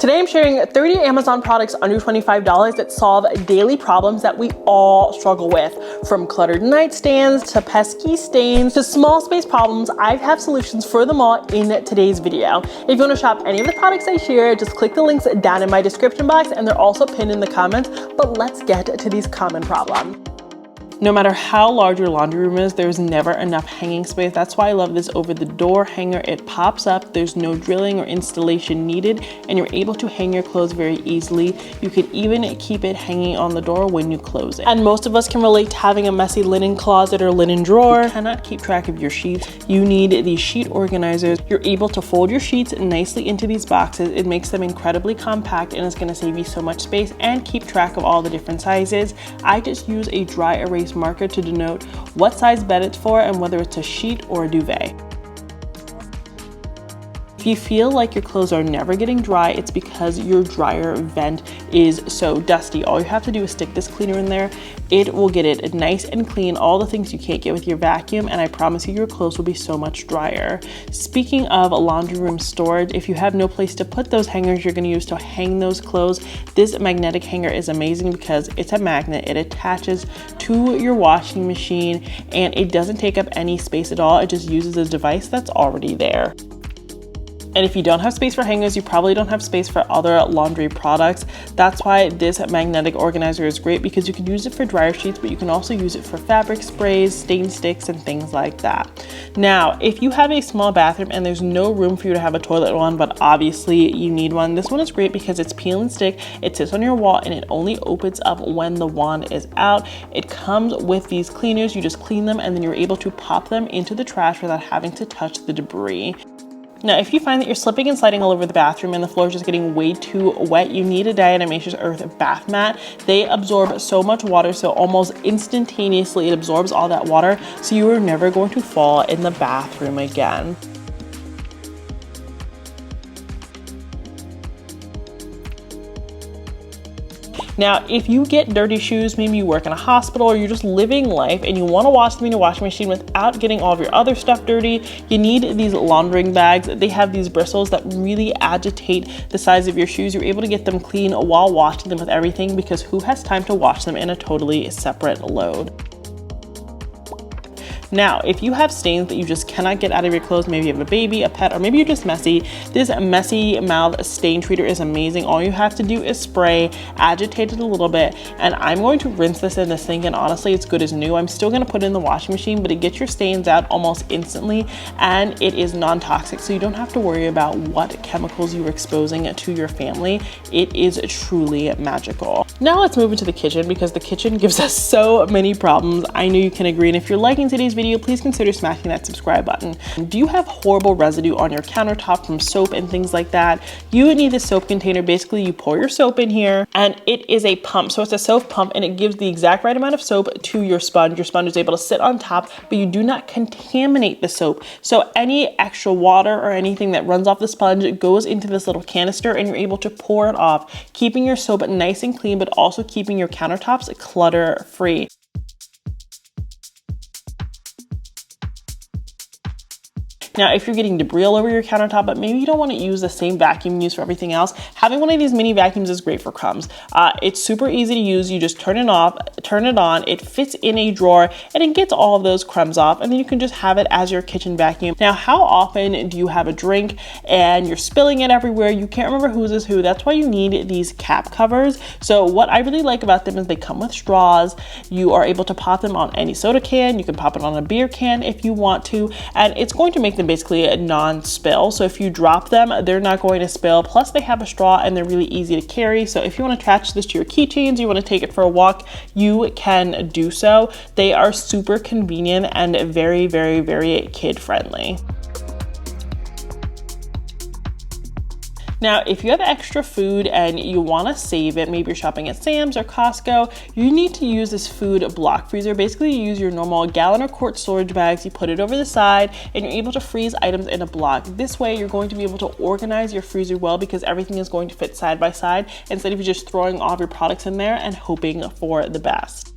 Today I'm sharing 30 Amazon products under $25 that solve daily problems that we all struggle with. From cluttered nightstands to pesky stains to small space problems, I have solutions for them all in today's video. If you want to shop any of the products I share, just click the links down in my description box and they're also pinned in the comments. But let's get to these common problems. No matter how large your laundry room is, there's never enough hanging space. That's why I love this over the door hanger. It pops up, there's no drilling or installation needed, and you're able to hang your clothes very easily. You can even keep it hanging on the door when you close it. And most of us can relate to having a messy linen closet or linen drawer. You cannot keep track of your sheets. You need these sheet organizers. You're able to fold your sheets nicely into these boxes. It makes them incredibly compact and it's gonna save you so much space and keep track of all the different sizes. I just use a dry erase marker to denote what size bed it's for and whether it's a sheet or a duvet. If you feel like your clothes are never getting dry, it's because your dryer vent is so dusty. All you have to do is stick this cleaner in there. It will get it nice and clean, all the things you can't get with your vacuum, and I promise you your clothes will be so much drier. Speaking of laundry room storage, if you have no place to put those hangers you're going to use to hang those clothes, this magnetic hanger is amazing because it's a magnet. It attaches to your washing machine and it doesn't take up any space at all. It just uses a device that's already there. And if you don't have space for hangers, you probably don't have space for other laundry products. That's why this magnetic organizer is great, because you can use it for dryer sheets, but you can also use it for fabric sprays, stain sticks, and things like that. Now, if you have a small bathroom and there's no room for you to have a toilet one, but obviously you need one, this one is great because it's peel and stick. It sits on your wall and it only opens up when the wand is out. It comes with these cleaners. You just clean them and then you're able to pop them into the trash without having to touch the debris. Now, if you find that you're slipping and sliding all over the bathroom and the floor is just getting way too wet, you need a Diatomaceous Earth bath mat. They absorb so much water, so almost instantaneously it absorbs all that water, so you are never going to fall in the bathroom again. Now, if you get dirty shoes, maybe you work in a hospital or you're just living life and you want to wash them in your washing machine without getting all of your other stuff dirty, you need these laundering bags. They have these bristles that really agitate the size of your shoes. You're able to get them clean while washing them with everything, because who has time to wash them in a totally separate load? Now, if you have stains that you just cannot get out of your clothes, maybe you have a baby, a pet, or maybe you're just messy, this messy mouth stain treater is amazing. All you have to do is spray, agitate it a little bit, and I'm going to rinse this in the sink, and honestly, it's good as new. I'm still gonna put it in the washing machine, but it gets your stains out almost instantly, and it is non-toxic, so you don't have to worry about what chemicals you're exposing to your family. It is truly magical. Now let's move into the kitchen, because the kitchen gives us so many problems. I know you can agree, and if you're liking today's video, please consider smashing that subscribe button. Do you have horrible residue on your countertop from soap and things like that? You need this soap container. Basically, you pour your soap in here and it is a pump. So it's a soap pump and it gives the exact right amount of soap to your sponge. Your sponge is able to sit on top, but you do not contaminate the soap. So any extra water or anything that runs off the sponge goes into this little canister and you're able to pour it off, keeping your soap nice and clean, but also keeping your countertops clutter free. Now, if you're getting debris all over your countertop, but maybe you don't want to use the same vacuum you use for everything else, having one of these mini vacuums is great for crumbs. It's super easy to use. You just turn it off, turn it on, it fits in a drawer, and it gets all of those crumbs off, and then you can just have it as your kitchen vacuum. Now, how often do you have a drink and you're spilling it everywhere? You can't remember whose is who. That's why you need these cap covers. So what I really like about them is they come with straws. You are able to pop them on any soda can. You can pop it on a beer can if you want to, and it's going to make them basically a non-spill. So if you drop them, they're not going to spill. Plus they have a straw and they're really easy to carry. So if you want to attach this to your keychains, you want to take it for a walk, you can do so. They are super convenient and very, very, very kid friendly. Now, if you have extra food and you want to save it, maybe you're shopping at Sam's or Costco, you need to use this food block freezer. Basically, you use your normal gallon or quart storage bags, you put it over the side, and you're able to freeze items in a block. This way, you're going to be able to organize your freezer well because everything is going to fit side by side instead of you just throwing all of your products in there and hoping for the best.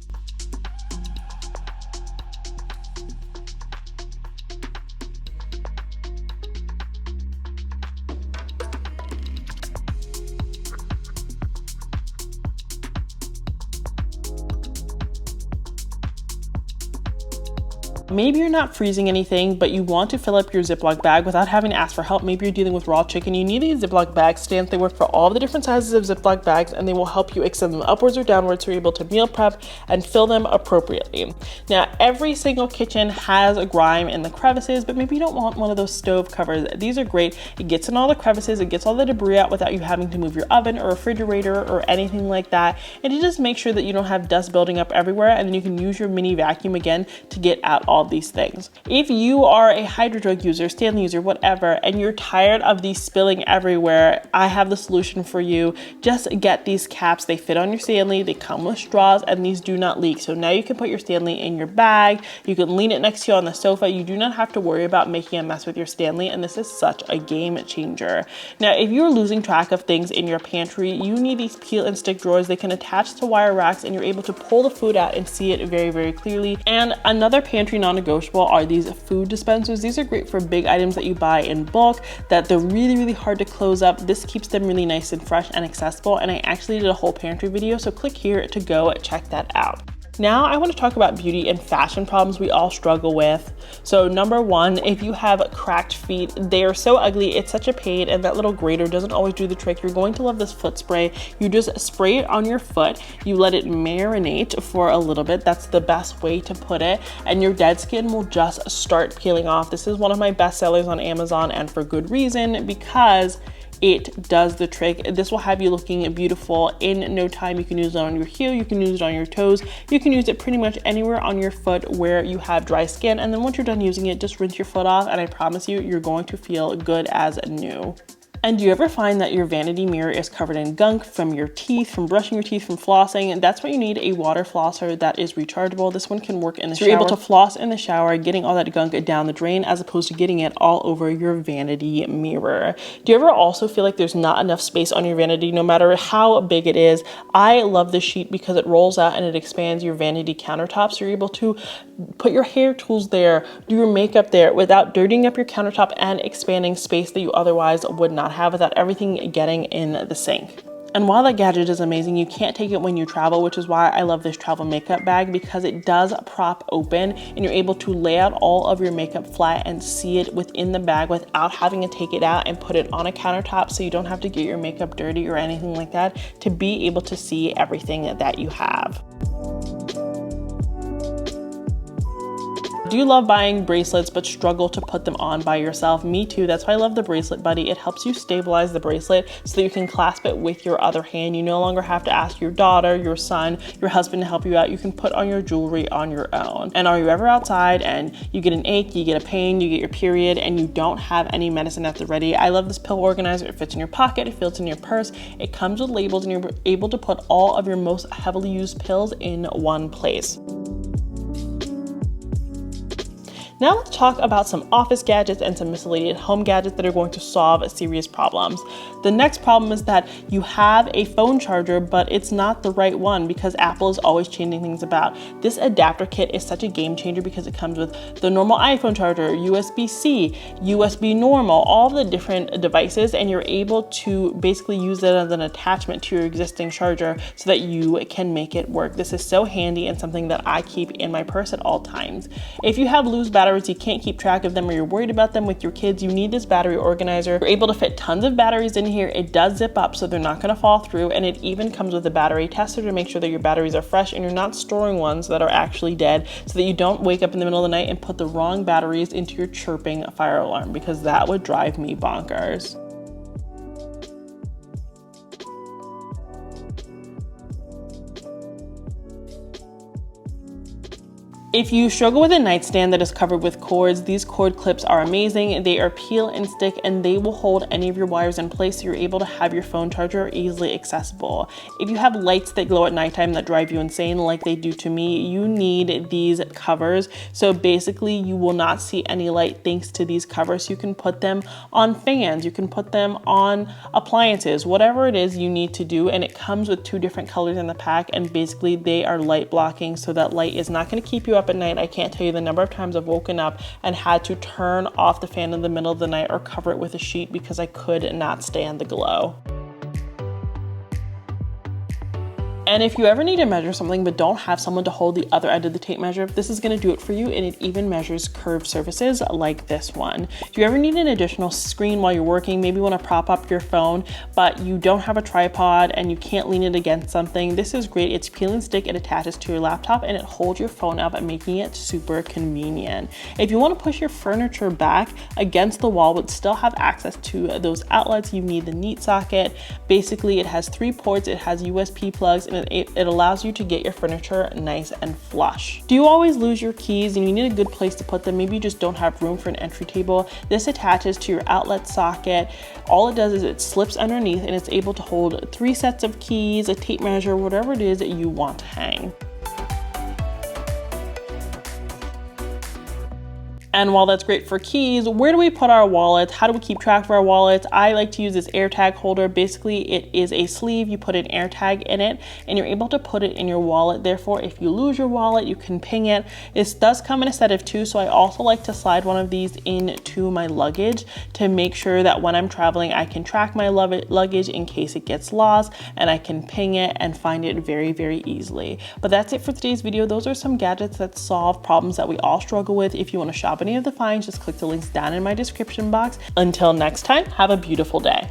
Maybe you're not freezing anything, but you want to fill up your Ziploc bag without having to ask for help. Maybe you're dealing with raw chicken. You need these Ziploc bag stands. They work for all the different sizes of Ziploc bags, and they will help you extend them upwards or downwards so you're able to meal prep and fill them appropriately. Now, every single kitchen has a grime in the crevices, but maybe you don't want one of those stove covers. These are great. It gets in all the crevices. It gets all the debris out without you having to move your oven or refrigerator or anything like that. And it just makes sure that you don't have dust building up everywhere, and then you can use your mini vacuum again to get out all these things. If you are a Hydro Jug user, Stanley user, whatever, and you're tired of these spilling everywhere, I have the solution for you. Just get these caps. They fit on your Stanley, they come with straws, and these do not leak. So now you can put your Stanley in your bag, you can lean it next to you on the sofa. You do not have to worry about making a mess with your Stanley, and this is such a game changer. Now, if you're losing track of things in your pantry, you need these peel and stick drawers. They can attach to wire racks, and you're able to pull the food out and see it very, very clearly. And another pantry non-negotiable are these food dispensers. These are great for big items that you buy in bulk that they're really, really hard to close up. This keeps them really nice and fresh and accessible, and I actually did a whole pantry video, so click here to go check that out. Now I want to talk about beauty and fashion problems we all struggle with. So number one, if you have cracked feet, they are so ugly, it's such a pain, and that little grater doesn't always do the trick. You're going to love this foot spray. You just spray it on your foot, you let it marinate for a little bit. That's the best way to put it, and your dead skin will just start peeling off. This is one of my best sellers on Amazon, and for good reason, because it does the trick. This will have you looking beautiful in no time. You can use it on your heel, you can use it on your toes, you can use it pretty much anywhere on your foot where you have dry skin. And then once you're done using it, just rinse your foot off, and I promise you, you're going to feel good as new. And do you ever find that your vanity mirror is covered in gunk from your teeth, from brushing your teeth, from flossing? And that's why you need a water flosser that is rechargeable. This one can work in the shower. You're able to floss in the shower, getting all that gunk down the drain, as opposed to getting it all over your vanity mirror. Do you ever also feel like there's not enough space on your vanity, no matter how big it is? I love this sheet because it rolls out and it expands your vanity countertop. So you're able to put your hair tools there, do your makeup there without dirtying up your countertop and expanding space that you otherwise would not have, without everything getting in the sink. And while that gadget is amazing, you can't take it when you travel, which is why I love this travel makeup bag, because it does prop open and you're able to lay out all of your makeup flat and see it within the bag without having to take it out and put it on a countertop, so you don't have to get your makeup dirty or anything like that, to be able to see everything that you have. Do you love buying bracelets but struggle to put them on by yourself? Me too. That's why I love the Bracelet Buddy. It helps you stabilize the bracelet so that you can clasp it with your other hand. You no longer have to ask your daughter, your son, your husband to help you out. You can put on your jewelry on your own. And are you ever outside and you get an ache, you get a pain, you get your period, and you don't have any medicine at the ready? I love this pill organizer. It fits in your pocket, it fits in your purse. It comes with labels, and you're able to put all of your most heavily used pills in one place. Now let's talk about some office gadgets and some miscellaneous home gadgets that are going to solve serious problems. The next problem is that you have a phone charger, but it's not the right one, because Apple is always changing things about. This adapter kit is such a game changer because it comes with the normal iPhone charger, USB-C, USB normal, all the different devices, and you're able to basically use it as an attachment to your existing charger so that you can make it work. This is so handy and something that I keep in my purse at all times. If you have loose batteries, you can't keep track of them, or you're worried about them with your kids, you need this battery organizer. You're able to fit tons of batteries in here. It does zip up so they're not going to fall through, and it even comes with a battery tester to make sure that your batteries are fresh and you're not storing ones that are actually dead, so that you don't wake up in the middle of the night and put the wrong batteries into your chirping fire alarm, because that would drive me bonkers. If you struggle with a nightstand that is covered with cords, these cord clips are amazing. They are peel and stick, and they will hold any of your wires in place so you're able to have your phone charger easily accessible. If you have lights that glow at nighttime that drive you insane like they do to me, you need these covers. So basically you will not see any light thanks to these covers. You can put them on fans, you can put them on appliances, whatever it is you need to do, and it comes with 2 different colors in the pack, and basically they are light blocking, so that light is not going to keep you up at night. I can't tell you the number of times I've woken up and had to turn off the fan in the middle of the night or cover it with a sheet because I could not stand the glow. And if you ever need to measure something but don't have someone to hold the other end of the tape measure, this is gonna do it for you, and it even measures curved surfaces like this one. If you ever need an additional screen while you're working, maybe wanna prop up your phone, but you don't have a tripod and you can't lean it against something, this is great. It's peel and stick, it attaches to your laptop, and it holds your phone up, making it super convenient. If you wanna push your furniture back against the wall but still have access to those outlets, you need the neat socket. Basically, it has 3 ports, it has USB plugs, and it allows you to get your furniture nice and flush. Do you always lose your keys and you need a good place to put them? Maybe you just don't have room for an entry table. This attaches to your outlet socket. All it does is it slips underneath, and it's able to hold 3 sets of keys, a tape measure, whatever it is that you want to hang. And while that's great for keys, where do we put our wallets? How do we keep track of our wallets? I like to use this AirTag holder. Basically, it is a sleeve. You put an AirTag in it, and you're able to put it in your wallet. Therefore, if you lose your wallet, you can ping it. This does come in a set of 2, so I also like to slide one of these into my luggage to make sure that when I'm traveling, I can track my luggage in case it gets lost, and I can ping it and find it very, very easily. But that's it for today's video. Those are some gadgets that solve problems that we all struggle with. If you want to shop any of the finds, just click the links down in my description box. Until next time, have a beautiful day.